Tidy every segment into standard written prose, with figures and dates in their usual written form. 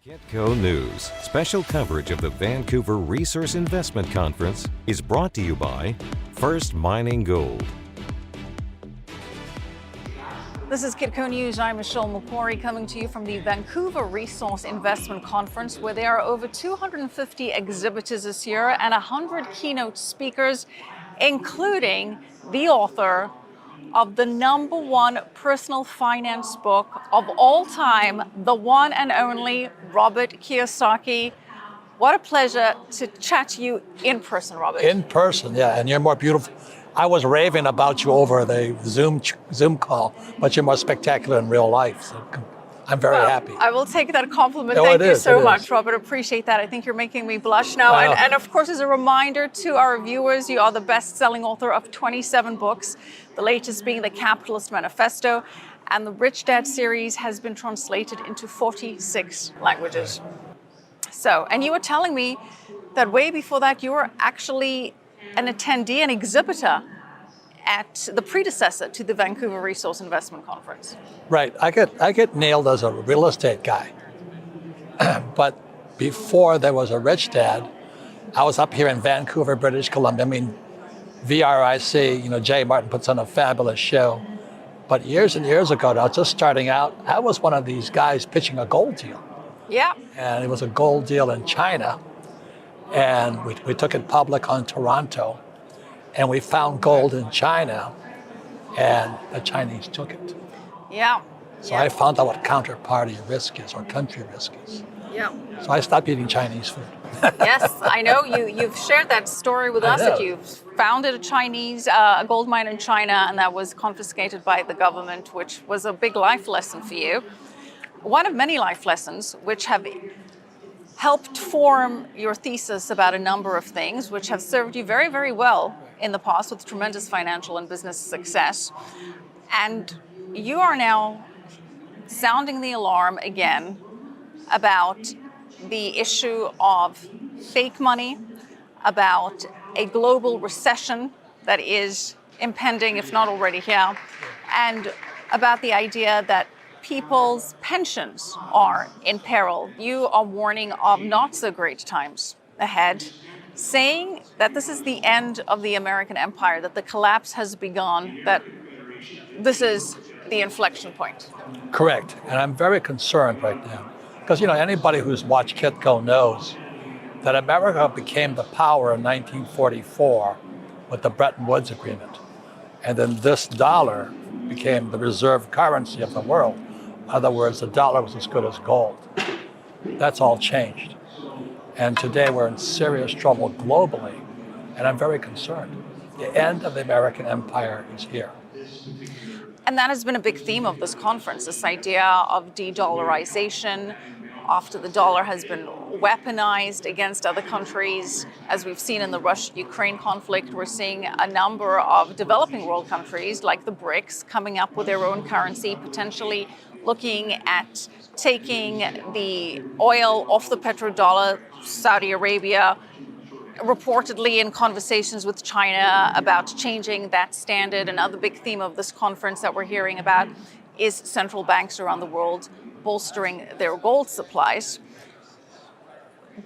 Kitco News, special coverage of the Vancouver Resource Investment Conference is brought to you by First Mining Gold. This is Kitco News. I'm Michelle McQuarrie coming to you from the Vancouver Resource Investment Conference, where there are over 250 exhibitors this year and 100 keynote speakers, including the author of the #1 personal finance book of all time, the one and only Robert Kiyosaki. What a pleasure to chat to you in person, Robert. In person, yeah, and you're more beautiful. I was raving about you over the Zoom call, but you're more spectacular in real life. So I'm very happy. I will take that compliment. No, Thank you so it much, is. Robert. Appreciate that. I think you're making me blush now. And of course, as a reminder to our viewers, you are the best-selling author of 27 books, the latest being The Capitalist Manifesto, and the Rich Dad series has been translated into 46 languages. So, and you were telling me that way before that, you were actually an attendee, an exhibitor at the predecessor to the Vancouver Resource Investment Conference. Right, I get nailed as a real estate guy. But before there was a Rich Dad, I was up here in Vancouver, British Columbia. I mean, VRIC, Jay Martin puts on a fabulous show. But years and years ago, I was just starting out, I was one of these guys pitching a gold deal. Yeah. And it was a gold deal in China. And we took it public on Toronto, and we found gold in China, and the Chinese took it. Yeah. So I found out what counterparty risk is, or country risk is. Yeah. So I stopped eating Chinese food. Yes, I know you've shared that story with us, that you founded a gold mine in China, and that was confiscated by the government, which was a big life lesson for you. One of many life lessons which have helped form your thesis about a number of things, which have served you very, very well in the past with tremendous financial and business success. And you are now sounding the alarm again about the issue of fake money, about a global recession that is impending, if not already here, and about the idea that people's pensions are in peril. You are warning of not so great times ahead, saying that this is the end of the American empire, that the collapse has begun, that this is the inflection point. Correct, and I'm very concerned right now. Because anybody who's watched Kitco knows that America became the power in 1944 with the Bretton Woods Agreement. And then this dollar became the reserve currency of the world. In other words, the dollar was as good as gold. That's all changed. And today we're in serious trouble globally, and I'm very concerned. The end of the American empire is here. And that has been a big theme of this conference, this idea of de-dollarization after the dollar has been weaponized against other countries. As we've seen in the Russia-Ukraine conflict, we're seeing a number of developing world countries like the BRICS coming up with their own currency, potentially looking at taking the oil off the petrodollar. Saudi Arabia reportedly in conversations with China about changing that standard. Another big theme of this conference that we're hearing about is central banks around the world bolstering their gold supplies.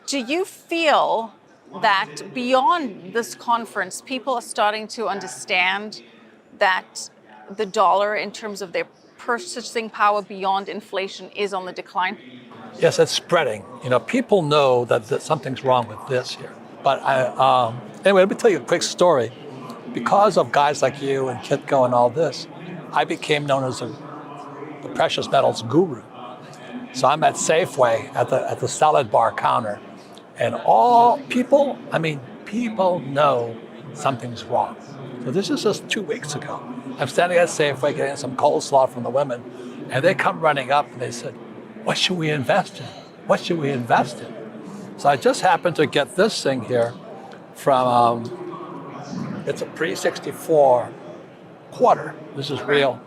Do you feel that beyond this conference, people are starting to understand that the dollar, in terms of their purchasing power beyond inflation, is on the decline? Yes, it's spreading. People know that something's wrong with this here. But anyway, let me tell you a quick story. Because of guys like you and Kitco and all this, I became known as the precious metals guru. So I'm at Safeway at the salad bar counter, and people know something's wrong. So this is just 2 weeks ago. I'm standing at Safeway getting some coleslaw from the women, and they come running up and they said, "What should we invest in? What should we invest in?" So I just happened to get this thing here from, it's a pre-64 quarter. This is real.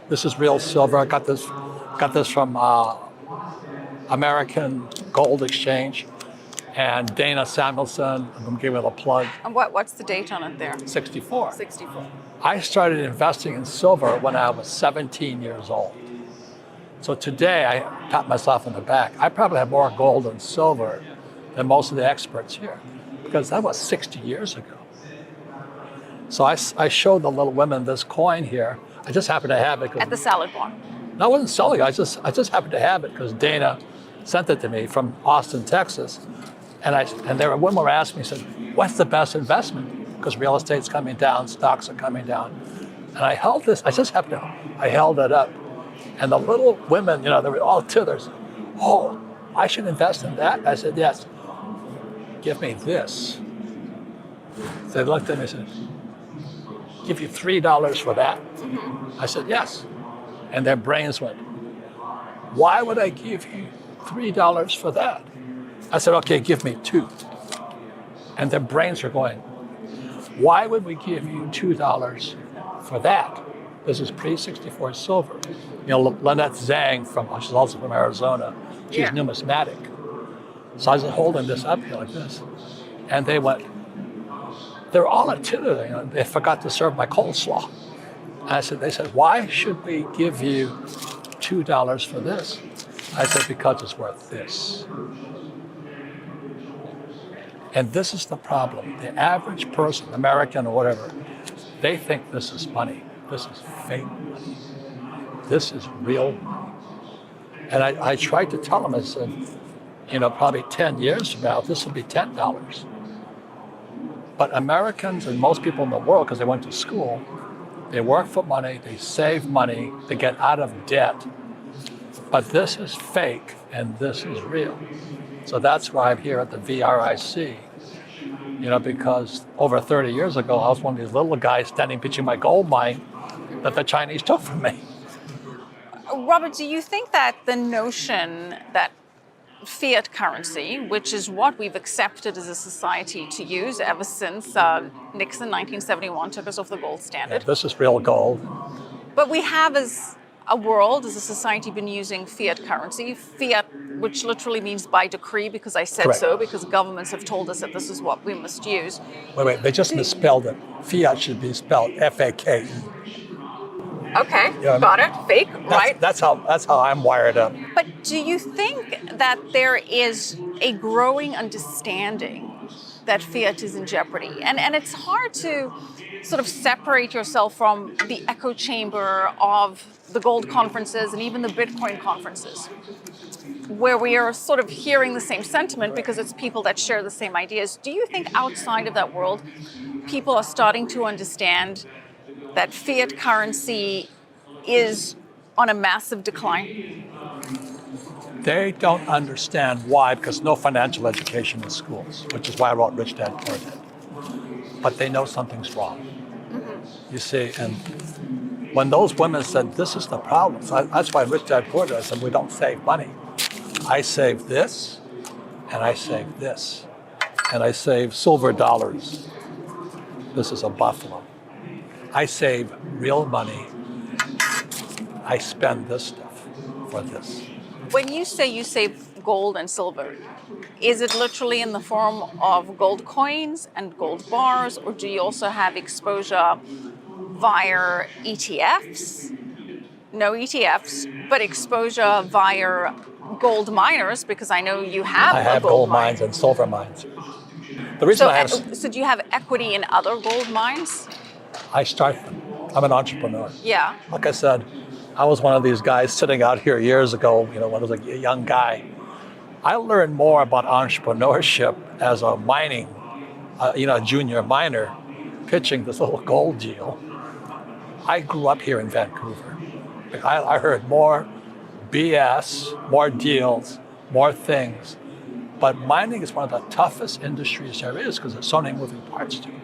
This is real silver. I got this from American Gold Exchange. And Dana Samuelson, I'm going to give it a plug. And what's the date on it there? 64. 64. I started investing in silver when I was 17 years old. So today, I pat myself on the back. I probably have more gold and silver than most of the experts here, because that was 60 years ago. So I showed the little women this coin here. I just happened to have it. At the salad bar. No, I wasn't selling it. I just happened to have it because Dana sent it to me from Austin, Texas. And there were women were asking me, said, what's the best investment? Because real estate's coming down, stocks are coming down. And I held this, I held it up. And the little women, they were all tithers. Oh, I should invest in that? I said, yes. Give me this. So they looked at me and said, give you $3 for that? Mm-hmm. I said, yes. And their brains went, why would I give you $3 for that? I said, okay, give me $2. And their brains are going, why would we give you $2 for that? This is pre-64 silver. Lynette Zhang, she's also from Arizona, she's numismatic. So I was holding this up here like this. And they went, they're all a titter. They forgot to serve my coleslaw. And they said, why should we give you $2 for this? I said, because it's worth this. And this is the problem. The average person, American or whatever, they think this is money. This is fake money. This is real money. And I tried to tell them, I said, probably 10 years from now, this will be $10. But Americans and most people in the world, because they went to school, they work for money, they save money, they get out of debt. But this is fake and this is real. So that's why I'm here at the VRIC, because over 30 years ago, I was one of these little guys standing between my gold mine that the Chinese took from me. Robert, do you think that the notion that fiat currency, which is what we've accepted as a society to use ever since Nixon 1971 took us off the gold standard. Yeah, this is real gold. But we have as a world, as a society, been using fiat currency. Fiat, which literally means by decree, because I said Correct. so, because governments have told us that this is what we must use. Wait, they just misspelled it. Fiat should be spelled F-A-K-E. Okay, got it. Fake, right? That's how I'm wired up. But do you think that there is a growing understanding that fiat is in jeopardy? And it's hard to sort of separate yourself from the echo chamber of the gold conferences and even the Bitcoin conferences, where we are sort of hearing the same sentiment because it's people that share the same ideas. Do you think outside of that world, people are starting to understand that fiat currency is on a massive decline? They don't understand why, because no financial education in schools, which is why I wrote Rich Dad Poor Dad. But they know something's wrong. Mm-hmm. You see, and when those women said, this is the problem, so that's why Rich Dad Poor Dad, I said, we don't save money. I save this, and I save this, and I save silver dollars. This is a buffalo. I save real money. I spend this stuff for this. When you say you save gold and silver, is it literally in the form of gold coins and gold bars, or do you also have exposure via ETFs? No ETFs, but exposure via gold miners, because I know you have I have gold mines and silver mines. The reason So do you have equity in other gold mines? I start them. I'm an entrepreneur. Yeah. Like I said, I was one of these guys sitting out here years ago, when I was a young guy. I learned more about entrepreneurship as a mining, a junior miner, pitching this little gold deal. I grew up here in Vancouver. I heard more BS, more deals, more things. But mining is one of the toughest industries there is because there's so many moving parts to it.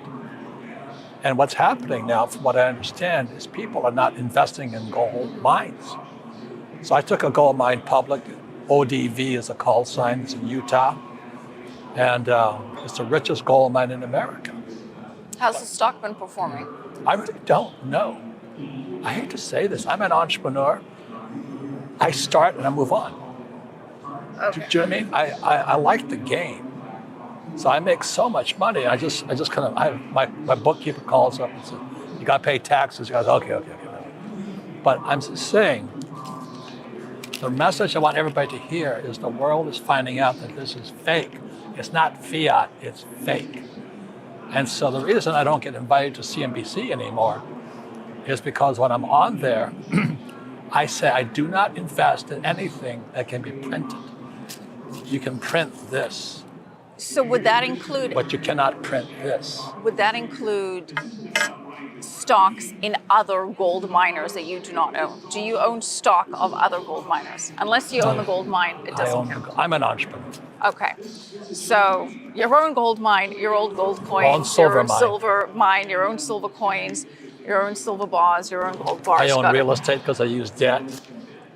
And what's happening now, from what I understand, is people are not investing in gold mines. So I took a gold mine public. ODV is a call sign. It's in Utah. And it's the richest gold mine in America. How's the stock been performing? I really don't know. I hate to say this. I'm an entrepreneur. I start and I move on. Okay. Do you know what I mean? I like the game. So I make so much money. I just kind of, my bookkeeper calls up and says, you got to pay taxes. He goes, okay. But I'm just saying, The message I want everybody to hear is the world is finding out that this is fake. It's not fiat, it's fake. And so the reason I don't get invited to CNBC anymore is because when I'm on there, I say I do not invest in anything that can be printed. You can print this, So would that include but you cannot print this. stocks in other gold miners that you do not own? Do you own stock of other gold miners? Unless you own the gold mine, it doesn't count. I'm an entrepreneur. Okay, so your own gold mine, your own gold coins, Own silver your own mine. silver mine, your own silver coins, your own silver bars, your own gold bars. I own Got it. real estate because I use debt.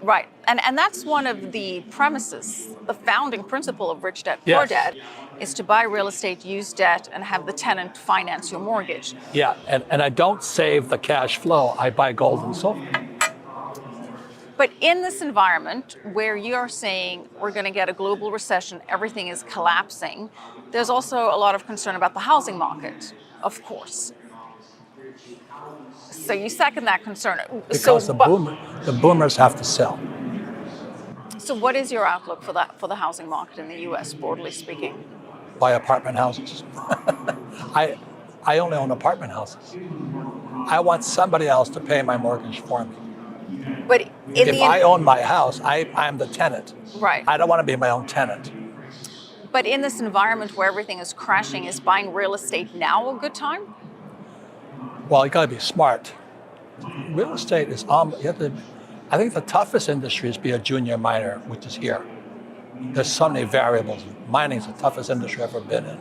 Right, and that's one of the premises, the founding principle of Rich Dad Poor Yes. Dad, is to buy real estate, use debt, and have the tenant finance your mortgage. Yeah, and I don't save the cash flow. I buy gold and silver. But in this environment where you're saying we're going to get a global recession, everything is collapsing, there's also a lot of concern about the housing market, of course. So you second that concern. Because the boomers have to sell. So what is your outlook for the housing market in the U.S., broadly speaking? Buy apartment houses. I only own apartment houses. I want somebody else to pay my mortgage for me. But If I own my house, I'm the tenant. Right. I don't want to be my own tenant. But in this environment where everything is crashing, is buying real estate now a good time? Well, you got to be smart. Real estate is I think the toughest industry is be a junior miner, which is here. There's so many variables. Mining is the toughest industry I've ever been in.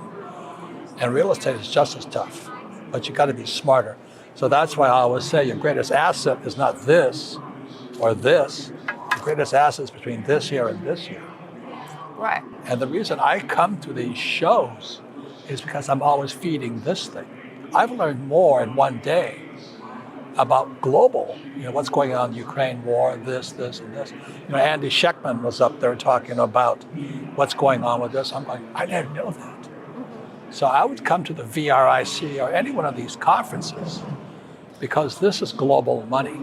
And real estate is just as tough, but you got to be smarter. So that's why I always say your greatest asset is not this or this. The greatest asset is between this here and this here. Right. And the reason I come to these shows is because I'm always feeding this thing. I've learned more in one day about global, what's going on in the Ukraine war, this, and this. Andy Sheckman was up there talking about what's going on with this. I'm going, I didn't know that. So I would come to the VRIC or any one of these conferences because this is global money.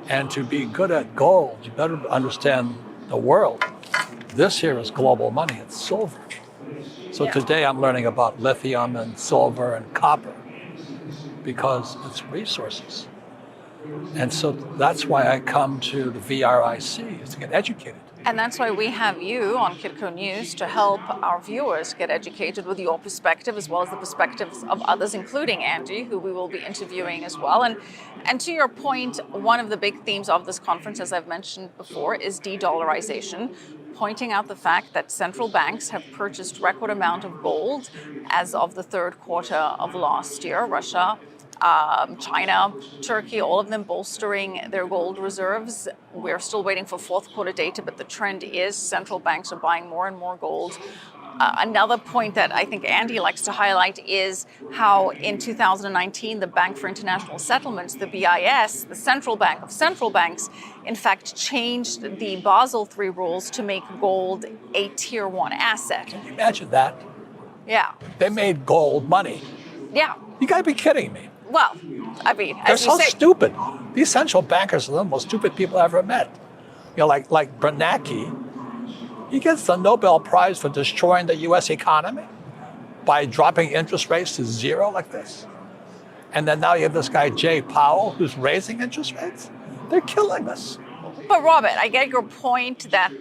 And to be good at gold, you better understand the world. This here is global money, it's silver. So today I'm learning about lithium and silver and copper because it's resources. And so that's why I come to the VRIC, is to get educated. And that's why we have you on Kitco News to help our viewers get educated with your perspective as well as the perspectives of others, including Andy, who we will be interviewing as well. And to your point, one of the big themes of this conference, as I've mentioned before, is de-dollarization, pointing out the fact that central banks have purchased record amount of gold as of the third quarter of last year. Russia, China, Turkey, all of them bolstering their gold reserves. We're still waiting for fourth quarter data, but the trend is central banks are buying more and more gold. Another point that I think Andy likes to highlight is how in 2019, the Bank for International Settlements, the BIS, the central bank of central banks, in fact, changed the Basel III rules to make gold a tier 1 asset. Can you imagine that? Yeah. They made gold money. Yeah. You gotta be kidding me. Well, I mean, They're as you so say, stupid. These central bankers are the most stupid people I've ever met. Like Bernanke, he gets the Nobel Prize for destroying the US economy by dropping interest rates to zero like this. And then now you have this guy, Jay Powell, who's raising interest rates. They're killing us. But Robert, I get your point that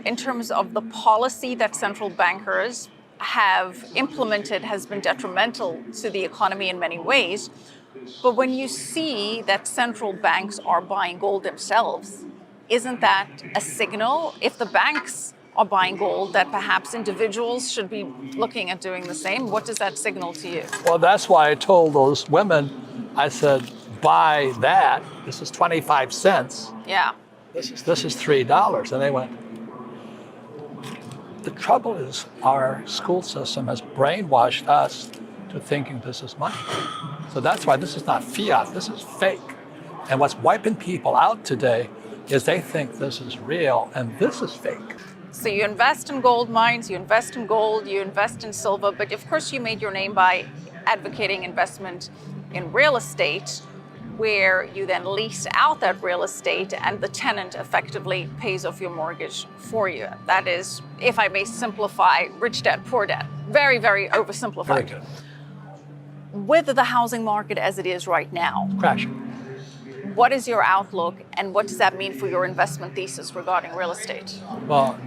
in terms of the policy that central bankers have implemented has been detrimental to the economy in many ways. But when you see that central banks are buying gold themselves, isn't that a signal, if the banks are buying gold, that perhaps individuals should be looking at doing the same? What does that signal to you? Well, that's why I told those women, I said, buy that. This is 25 cents. Yeah. This is $3. And they went, the trouble is our school system has brainwashed us to thinking this is money. So that's why this is not fiat, this is fake. And what's wiping people out today is they think this is real and this is fake. So you invest in gold mines, you invest in gold, you invest in silver, but of course you made your name by advocating investment in real estate. where you then lease out that real estate and the tenant effectively pays off your mortgage for you. That is, if I may simplify, rich dad, poor dad. Very, very oversimplified. Very good. With the housing market as it is right now, Crashing. what is your outlook and what does that mean for your investment thesis regarding real estate? Well,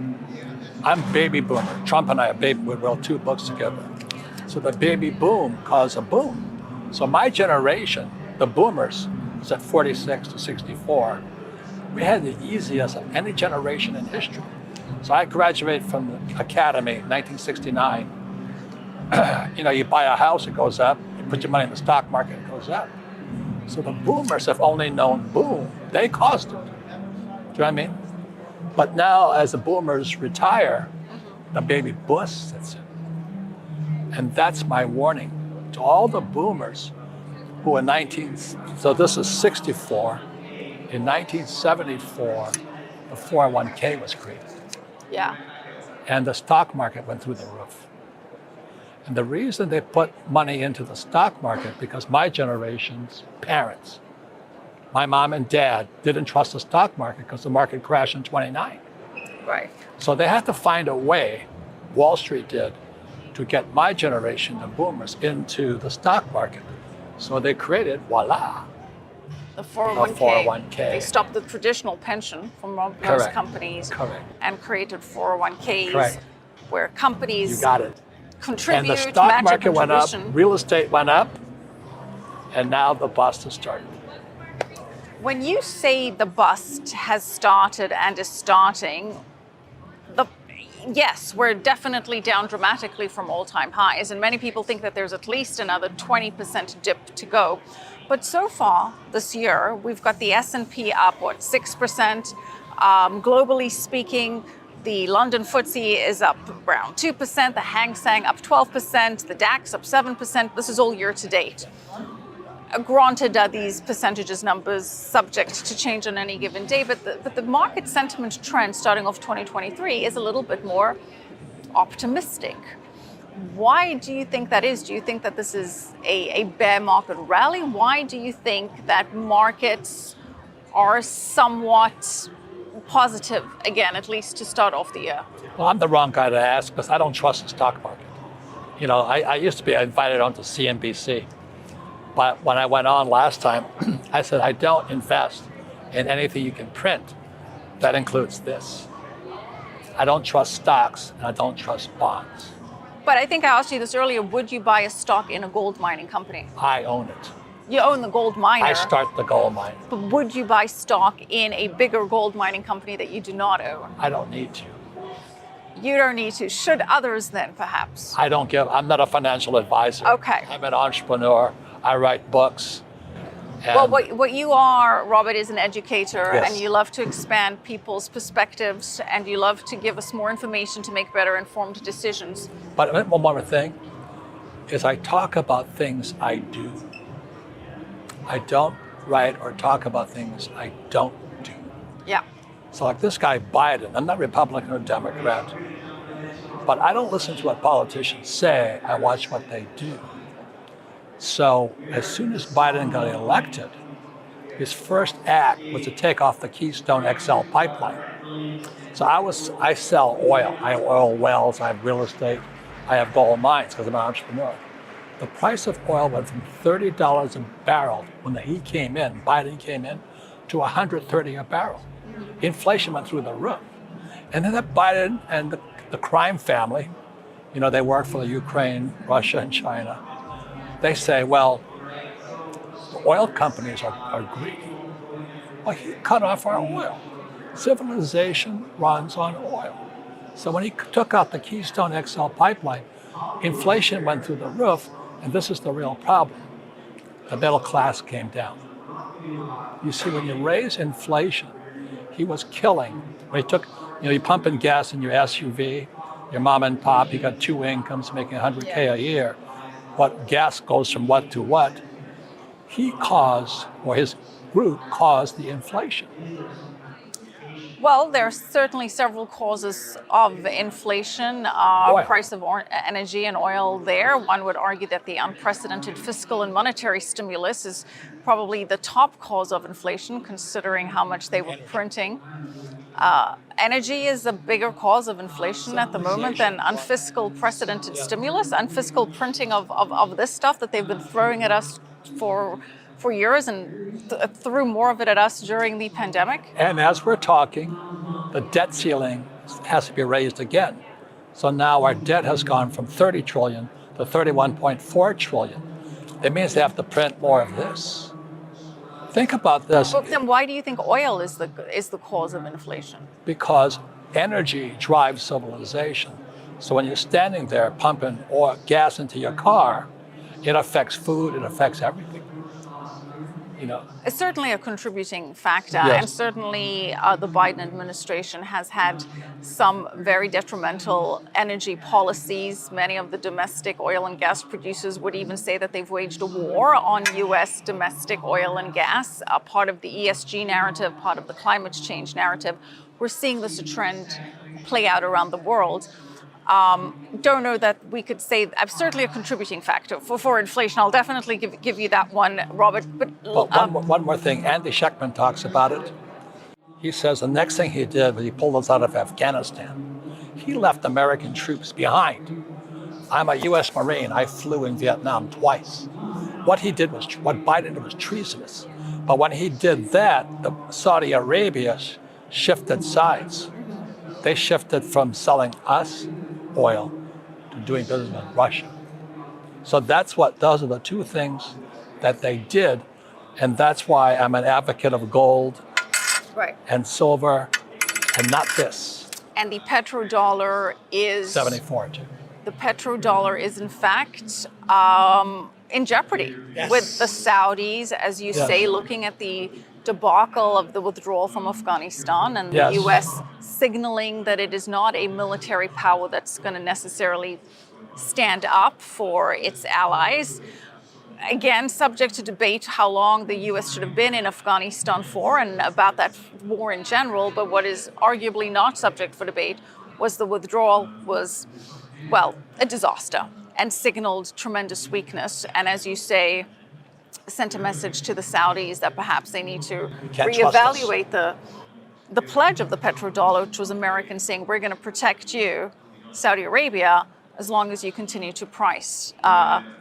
I'm baby boomer. Trump and I are baby. We wrote 2 books together. So the baby boom caused a boom. So my generation, the boomers, was at 46 to 64. We had the easiest of any generation in history. So I graduated from the academy in 1969. You buy a house, it goes up. You put your money in the stock market, it goes up. So the boomers have only known boom. They caused it. Do you know what I mean? But now, as the boomers retire, the baby bust sits in. And that's my warning to all the boomers who in so this is 64. In 1974, the 401k was created. Yeah. And the stock market went through the roof. And the reason they put money into the stock market, because my generation's parents, my mom and dad, didn't trust the stock market because the market crashed in 29. Right. So they had to find a way, Wall Street did, to get my generation, the boomers, into the stock market. So they created, voila, The 401k. 401k. They stopped the traditional pension from most Correct. companies Correct. and created 401ks Correct. where companies You got it. contribute, And the stock match a market went up, contribution. real estate went up, and now the bust has started. When you say the bust has started and is starting, yes, we're definitely down dramatically from all-time highs, and many people think that there's at least another 20% dip to go. But so far this year, we've got the S&P up, 6%. Globally speaking, the London FTSE is up around 2%, the Hang Seng up 12%, the DAX up 7%. This is all year to date. Granted, these percentages numbers subject to change on any given day, but the market sentiment trend starting off 2023 is a little bit more optimistic. Why do you think that is? Do you think that this is a bear market rally? Why do you think that markets are somewhat positive again, at least to start off the year? Well, I'm the wrong guy to ask because I don't trust the stock market. I used to be invited onto CNBC. But when I went on last time, I said, I don't invest in anything you can print. That includes this. I don't trust stocks and I don't trust bonds. But I think I asked you this earlier, would you buy a stock in a gold mining company? I own it. You own the gold miner. I start the gold mine. But would you buy stock in a bigger gold mining company that you do not own? I don't need to. You don't need to. Should others then, perhaps? I'm not a financial advisor. Okay. I'm an entrepreneur. I write books. Well, what you are, Robert, is an educator, Yes. and you love to expand people's perspectives, and you love to give us more information to make better informed decisions. But one more thing is I talk about things I do. I don't write or talk about things I don't do. Yeah. So like this guy Biden, I'm not Republican or Democrat, but I don't listen to what politicians say, I watch what they do. So as soon as Biden got elected, his first act was to take off the Keystone XL pipeline. So I sell oil. I have oil wells, I have real estate, I have gold mines because I'm an entrepreneur. The price of oil went from $30 a barrel when Biden came in, to $130 a barrel. Inflation went through the roof. And then that Biden and the crime family, they work for the Ukraine, Russia, and China. They say, well, the oil companies are greedy. Well, he cut off our oil. Civilization runs on oil. So when he took out the Keystone XL pipeline, inflation went through the roof, and this is the real problem. The middle class came down. You see, when you raise inflation, he was killing. When he took, you pumping gas in your SUV, your mom and pop, you got 2 incomes making $100K a year. What gas goes from what to what? He caused, or his group caused the inflation. Well, there are certainly several causes of inflation, Oil. price of energy and oil there. One would argue that the unprecedented fiscal and monetary stimulus is probably the top cause of inflation, considering how much they were printing. Energy is a bigger cause of inflation at the moment than unfiscal precedented stimulus, unfiscal printing of this stuff that they've been throwing at us for years and threw more of it at us during the pandemic. And as we're talking, the debt ceiling has to be raised again. So now our debt has gone from 30 trillion to 31.4 trillion. It means they have to print more of this. Think about this. But then why do you think oil is the cause of inflation? Because energy drives civilization. So when you're standing there pumping oil, gas into your car, it affects food, it affects everything. You know. It's certainly a contributing factor, Yes. and certainly the Biden administration has had some very detrimental energy policies. Many of the domestic oil and gas producers would even say that they've waged a war on U.S. domestic oil and gas, part of the ESG narrative, part of the climate change narrative. We're seeing this trend play out around the world. Don't know that we could say certainly a contributing factor for inflation. I'll definitely give you that one, Robert. But one more thing, Andy Schechtman talks about it. He says the next thing he did was he pulled us out of Afghanistan. He left American troops behind. I'm a U.S. Marine. I flew in Vietnam twice. What Biden did was treasonous. But when he did that, Saudi Arabia shifted sides. They shifted from selling us oil to doing business with Russia. So those are the two things that they did. And that's why I'm an advocate of gold right. and silver and not this. And the petrodollar is 74 too. The petrodollar is in fact in jeopardy Yes. with the Saudis, as you Yes. say, looking at the debacle of the withdrawal from Afghanistan and Yes. the U.S. signaling that it is not a military power that's going to necessarily stand up for its allies. Again, subject to debate how long the U.S. should have been in Afghanistan for and about that war in general, but what is arguably not subject for debate was the withdrawal was, well, a disaster and signaled tremendous weakness. And as you say, sent a message to the Saudis that perhaps they need to reevaluate the pledge of the petrodollar, which was Americans saying, we're going to protect you, Saudi Arabia, as long as you continue to price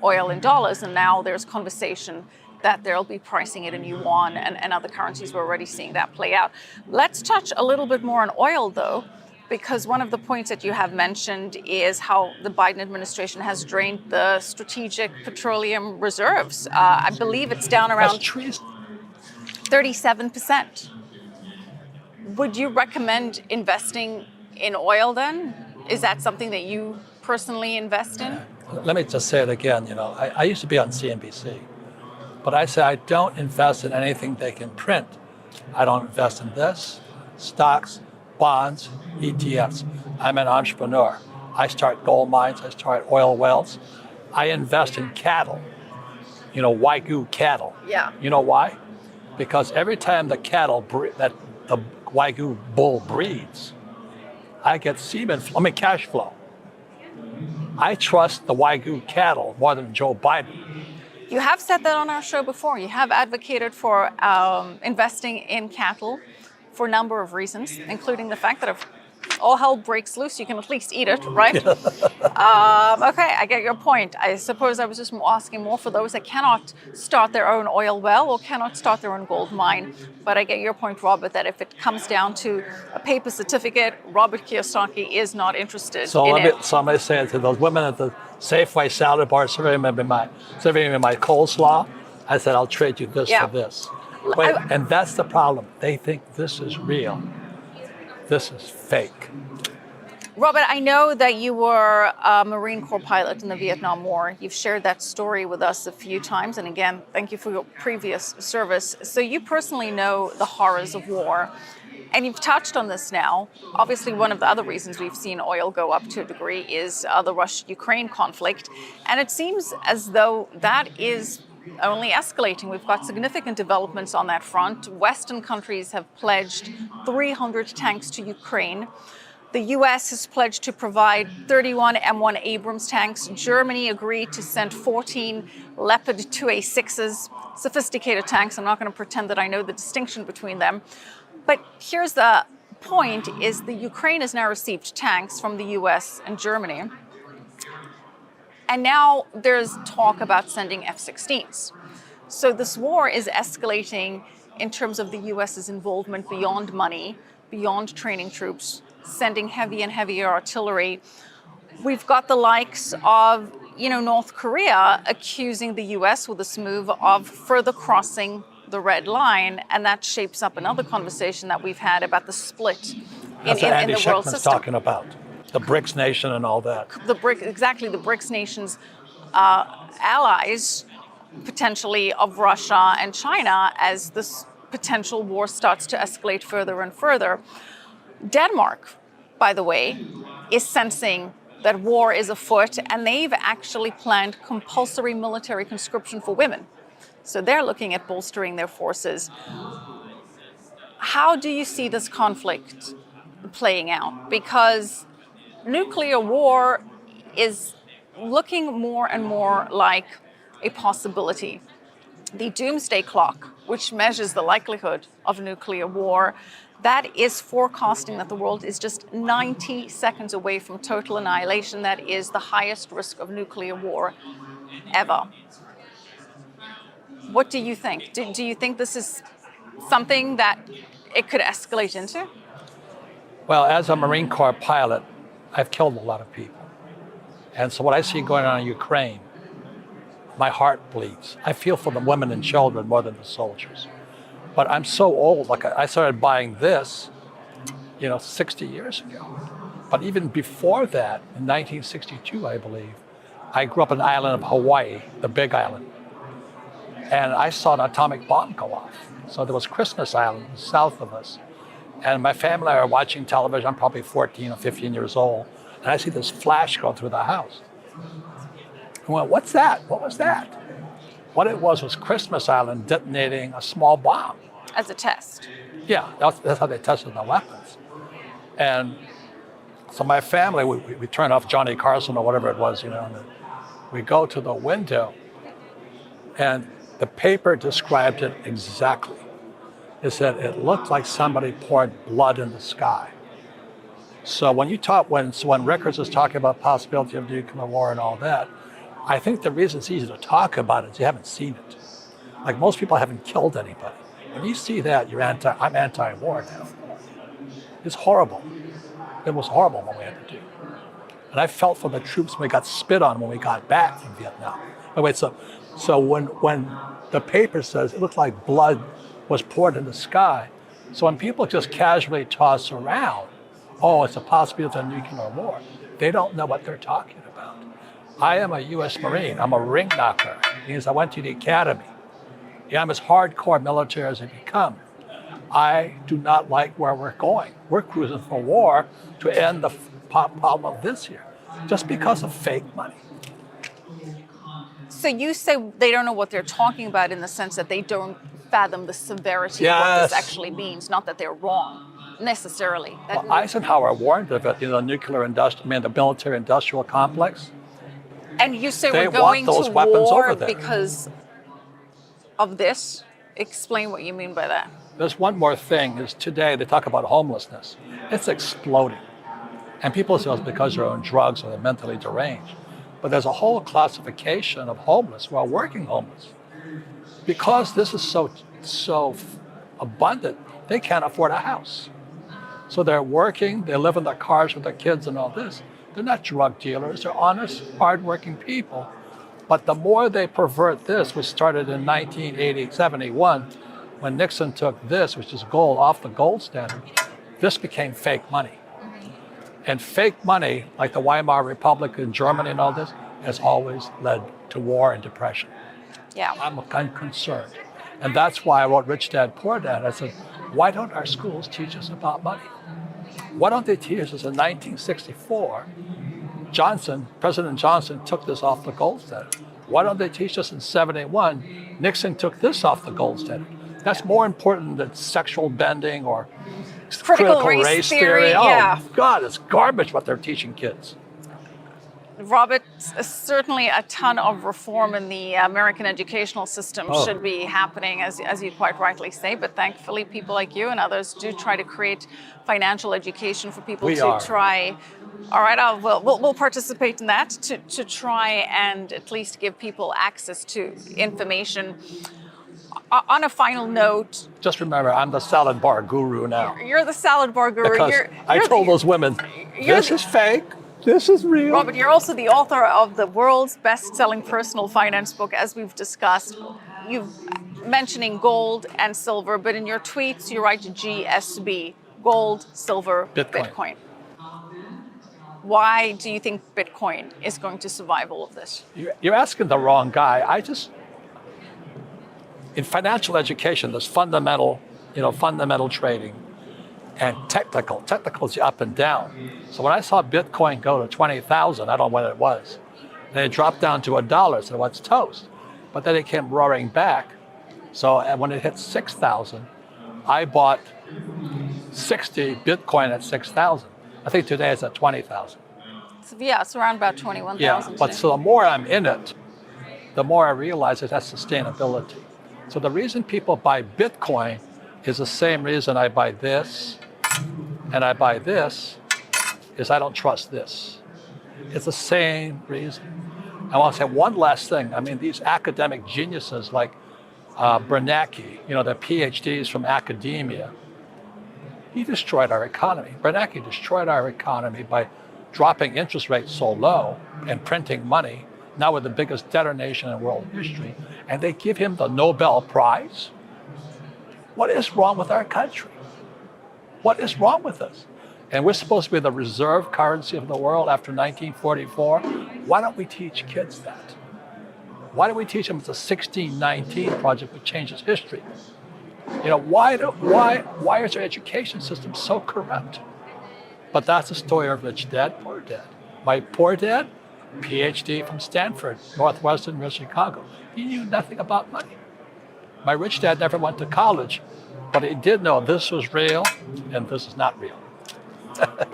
oil in dollars. And now there's conversation that they'll be pricing it in yuan and other currencies. We're already seeing that play out. Let's touch a little bit more on oil, though, because one of the points that you have mentioned is how the Biden administration has drained the strategic petroleum reserves. I believe it's down around 37%. Would you recommend investing in oil then? Is that something that you personally invest in? Let me just say it again. You know, I used to be on CNBC, but I say I don't invest in anything they can print. I don't invest in this, stocks, bonds, ETFs. I'm an entrepreneur. I start gold mines, I start oil wells. I invest in cattle, Wagyu cattle. Yeah. You know why? Because every time the the Wagyu bull breeds, I get cash flow. I trust the Wagyu cattle more than Joe Biden. You have said that on our show before. You have advocated for investing in cattle for a number of reasons, including the fact that if all hell breaks loose, you can at least eat it, right? Okay, I get your point. I suppose I was just asking more for those that cannot start their own oil well or cannot start their own gold mine. But I get your point, Robert, that if it comes down to a paper certificate, Robert Kiyosaki is not interested in it. So I'm going to say it to those women at the Safeway salad bar serving me my coleslaw. I said, I'll trade you this for this. And that's the problem. They think this is real. This is fake. Robert, I know that you were a Marine Corps pilot in the Vietnam War. You've shared that story with us a few times. And again, thank you for your previous service. So you personally know the horrors of war. And you've touched on this now. Obviously, one of the other reasons we've seen oil go up to a degree is the Russia-Ukraine conflict. And it seems as though that is only escalating. We've got significant developments on that front. Western countries have pledged 300 tanks to Ukraine. The US has pledged to provide 31 M1 Abrams tanks. Germany agreed to send 14 Leopard 2A6s, sophisticated tanks. I'm not going to pretend that I know the distinction between them. But here's the point, is the Ukraine has now received tanks from the US and Germany. And now there's talk about sending F-16s. So this war is escalating in terms of the US's involvement beyond money, beyond training troops, sending heavy and heavier artillery. We've got the likes of, North Korea accusing the US with this move of further crossing the red line, and that shapes up another conversation that we've had about the split That's in what Andy the world Schickman's system. talking about. The BRICS nation and all that. The BRICS nations, allies potentially of Russia and China, as this potential war starts to escalate further and further. Denmark, by the way, is sensing that war is afoot, and they've actually planned compulsory military conscription for women. So they're looking at bolstering their forces. How do you see this conflict playing out? Because nuclear war is looking more and more like a possibility. The doomsday clock, which measures the likelihood of nuclear war, that is forecasting that the world is just 90 seconds away from total annihilation. That is the highest risk of nuclear war ever. What do you think? Do you think this is something that it could escalate into? Well, as a Marine Corps pilot, I've killed a lot of people. And so what I see going on in Ukraine, my heart bleeds. I feel for the women and children more than the soldiers. But I'm so old, like I started buying this, 60 years ago. But even before that, in 1962, I believe, I grew up on the island of Hawaii, the big island. And I saw an atomic bomb go off. So there was Christmas Island south of us. And my family and I are watching television. I'm probably 14 or 15 years old. And I see this flash go through the house. I went, what's that? What was that? What it was Christmas Island detonating a small bomb. As a test. Yeah, that's how they tested the weapons. And so my family, we turn off Johnny Carson or whatever it was, and we go to the window, and the paper described it exactly. It said it looked like somebody poured blood in the sky. So when Rickards is talking about possibility of nuclear war and all that, I think the reason it's easy to talk about it is you haven't seen it. Like most people haven't killed anybody. When you see that, I'm anti-war now. It's horrible. It was horrible what we had to do. And I felt for the troops when we got spit on when we got back from Vietnam. But wait, so when the paper says it looked like blood was poured in the sky, so when people just casually toss around, it's a possibility of a nuclear war, they don't know what they're talking about. I am a U.S. Marine. I'm a ring knocker. It means I went to the academy. Yeah, I'm as hardcore military as it become. I do not like where we're going. We're cruising for war to end the problem of this year, just because of fake money. So you say they don't know what they're talking about in the sense that they don't fathom the severity of what this actually means, not that they're wrong necessarily. Eisenhower warned of it, the the military-industrial complex. And you say we're going to war because of this? Explain what you mean by that. There's one more thing, is today they talk about homelessness. It's exploding. And people say it's because they're on drugs or they're mentally deranged. But there's a whole classification of homeless who are working homeless. Because this is so abundant, they can't afford a house. So they're working, they live in their cars with their kids and all this. They're not drug dealers, they're honest, hardworking people. But the more they pervert this, which started in 1971, when Nixon took this, which is gold, off the gold standard, this became fake money. And fake money, like the Weimar Republic in Germany and all this, has always led to war and depression. Yeah. I'm concerned. And that's why I wrote Rich Dad, Poor Dad. I said, why don't our schools teach us about money? Why don't they teach us in 1964, President Johnson took this off the gold standard. Why don't they teach us in 71? Nixon took this off the gold standard. That's more important than sexual bending or critical race theory. Yeah. Oh, God, it's garbage what they're teaching kids. Robert, certainly a ton of reform in the American educational system should be happening, as you quite rightly say. But thankfully, people like you and others do try to create financial education for people try. All right, we'll participate in that to try and at least give people access to information. On a final note, just remember, I'm the salad bar guru now. You're the salad bar guru. Because I told those women, this is fake. This is real. Robert, you're also the author of the world's best-selling personal finance book, as we've discussed. You're mentioning gold and silver, but in your tweets, you write GSB, gold, silver, Bitcoin. Why do you think Bitcoin is going to survive all of this? You're asking the wrong guy. In financial education, there's fundamental trading. And technical is up and down. So when I saw Bitcoin go to 20,000, I don't know when it was, then it dropped down to $1, so it's toast. But then it came roaring back. So when it hit 6,000, I bought 60 Bitcoin at 6,000. I think today it's at 20,000. So yeah, it's around about 21,000. Yeah, but so the more I'm in it, the more I realize it has sustainability. So the reason people buy Bitcoin is the same reason I buy this and I buy this, is I don't trust this. It's the same reason. I want to say one last thing. I mean, these academic geniuses like Bernanke, the PhDs from academia, he destroyed our economy. Bernanke destroyed our economy by dropping interest rates so low and printing money. Now we're the biggest debtor nation in world history, and they give him the Nobel Prize. What is wrong with our country? What is wrong with us? And we're supposed to be the reserve currency of the world after 1944. Why don't we teach kids that? Why don't we teach them it's a 1619 project which changes history? Why is our education system so corrupt? But that's the story of rich dad, poor dad. My poor dad, PhD from Stanford, Northwestern University, Chicago. He knew nothing about money. My rich dad never went to college, but he did know this was real and this is not real.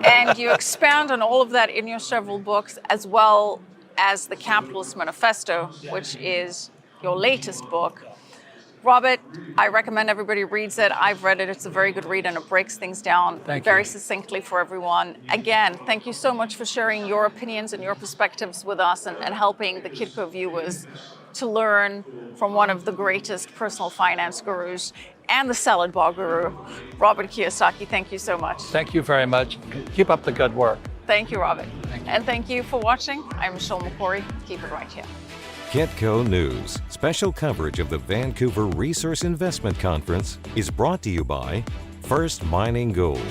And you expand on all of that in your several books, as well as the Capitalist Manifesto, which is your latest book. Robert, I recommend everybody reads it. I've read it. It's a very good read, and it breaks things down very succinctly for everyone. Again, thank you so much for sharing your opinions and your perspectives with us and helping the Kitco viewers to learn from one of the greatest personal finance gurus and the salad bar guru, Robert Kiyosaki. Thank you so much. Thank you very much. Keep up the good work. Thank you, Robert. And thank you for watching. I'm Michelle McCory. Keep it right here. Kitco News, special coverage of the Vancouver Resource Investment Conference, is brought to you by First Mining Gold.